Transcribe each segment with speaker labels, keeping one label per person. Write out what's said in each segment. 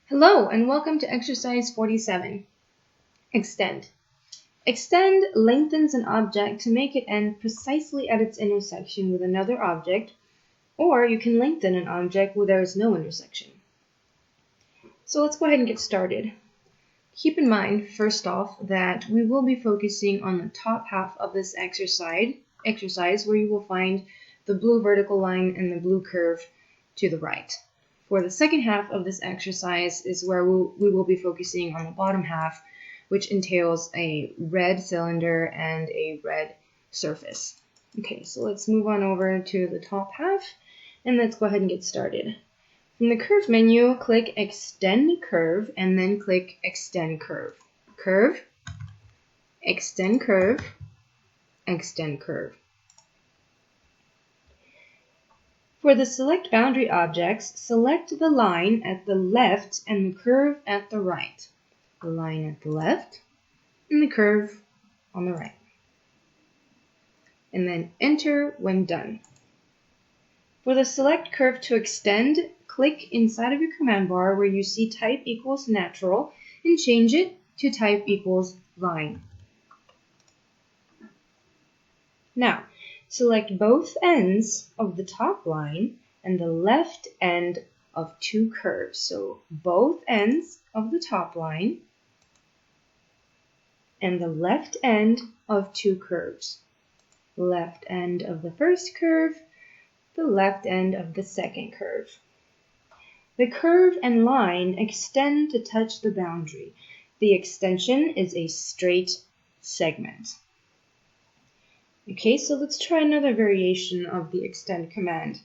Speaker 1: Hello and welcome to exercise 47. Extend. Extend lengthens an object to make it end precisely at its intersection with another object, or you can lengthen an object where there is no intersection. So let's go ahead and get started. Keep in mind, first off, that we will be focusing on the top half of this exercise where you will find the blue vertical line and the blue curve to the right. For the second half of this exercise is where we will be focusing on the bottom half, which entails a red cylinder and a red surface. Okay, so let's move on over to the top half and let's go ahead and get started. From the curve menu, click Extend Curve and then click Extend Curve. Curve, Extend Curve, Extend Curve. For the select boundary objects, select the line at the left and the curve at the right. The line at the left and the curve on the right. And then enter when done. For the select curve to extend, click inside of your command bar where you see type equals natural and change it to type equals line. Now, select both ends of the top line and the left end of two curves. So both ends of the top line and the left end of two curves. Left end of the first curve, the left end of the second curve. The curve and line extend to touch the boundary. The extension is a straight segment. Okay, so let's try another variation of the extend command.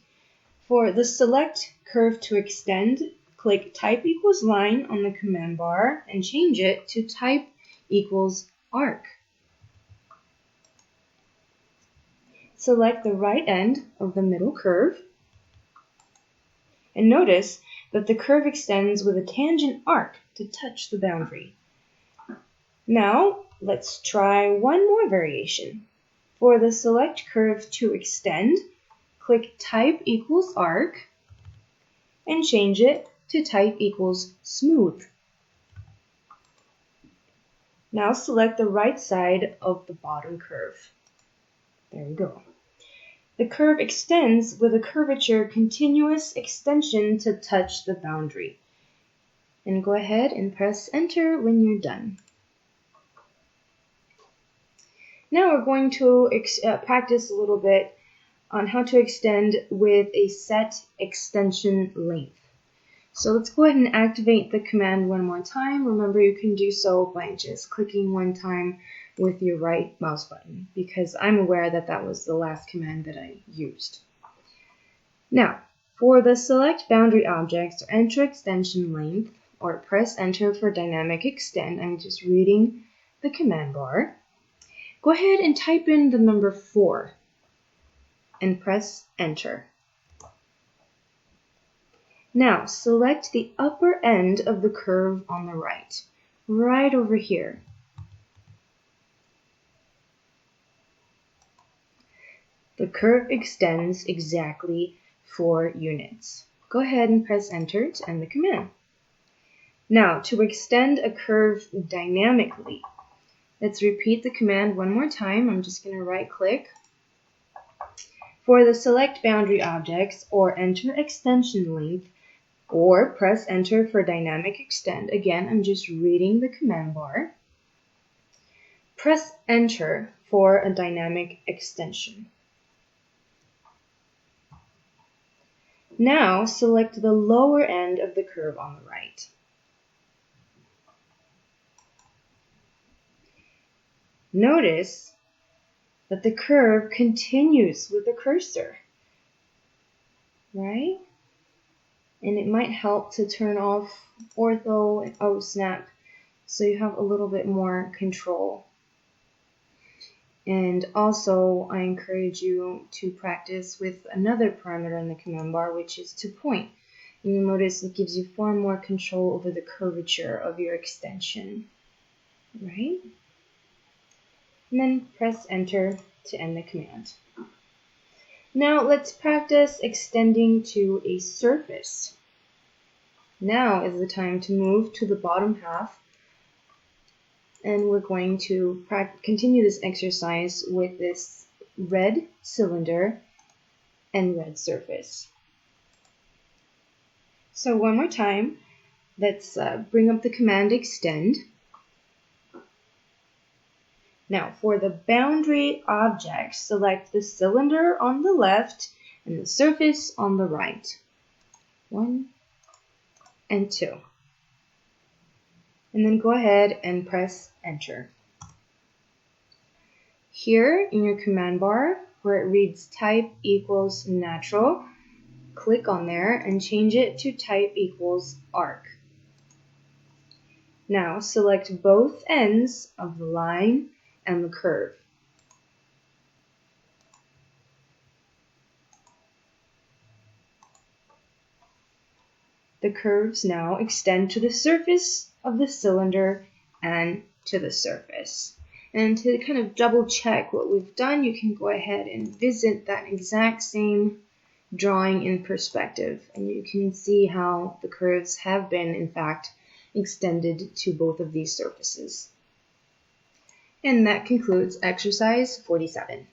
Speaker 1: For the select curve to extend, click type equals line on the command bar and change it to type equals arc. Select the right end of the middle curve and notice that the curve extends with a tangent arc to touch the boundary. Now, let's try one more variation. For the select curve to extend, click type equals arc and change it to type equals smooth. Now select the right side of the bottom curve. There we go. The curve extends with a curvature continuous extension to touch the boundary. And go ahead and press enter when you're done. Now we're going to practice a little bit on how to extend with a set extension length. So let's go ahead and activate the command one more time. Remember, you can do so by just clicking one time with your right mouse button because I'm aware that that was the last command that I used. Now, for the select boundary objects, enter extension length or press enter for dynamic extend. I'm just reading the command bar. Go ahead and type in the number 4 and press enter. Now select the upper end of the curve on the right, right over here. The curve extends exactly 4 units. Go ahead and press enter to end the command. Now to extend a curve dynamically, let's repeat the command one more time. I'm just going to right click. For the select boundary objects, or enter extension length, or press enter for dynamic extend. Again, I'm just reading the command bar. Press enter for a dynamic extension. Now select the lower end of the curve on the right. Notice that the curve continues with the cursor, right? And it might help to turn off ortho and OSNAP so you have a little bit more control. And also, I encourage you to practice with another parameter in the command bar, which is to point. And you'll notice it gives you far more control over the curvature of your extension, right? And then press enter to end the command. Now let's practice extending to a surface. Now is the time to move to the bottom half, and we're going to continue this exercise with this red cylinder and red surface. So one more time, let's bring up the command extend. Now for the boundary object, select the cylinder on the left and the surface on the right. 1 and 2. And then go ahead and press enter. Here in your command bar, where it reads type equals natural, click on there and change it to type equals arc. Now select both ends of the line and the curve. The curves now extend to the surface of the cylinder and to the surface. And to kind of double check what we've done, you can go ahead and visit that exact same drawing in perspective, and you can see how the curves have been in fact extended to both of these surfaces. And that concludes exercise 47.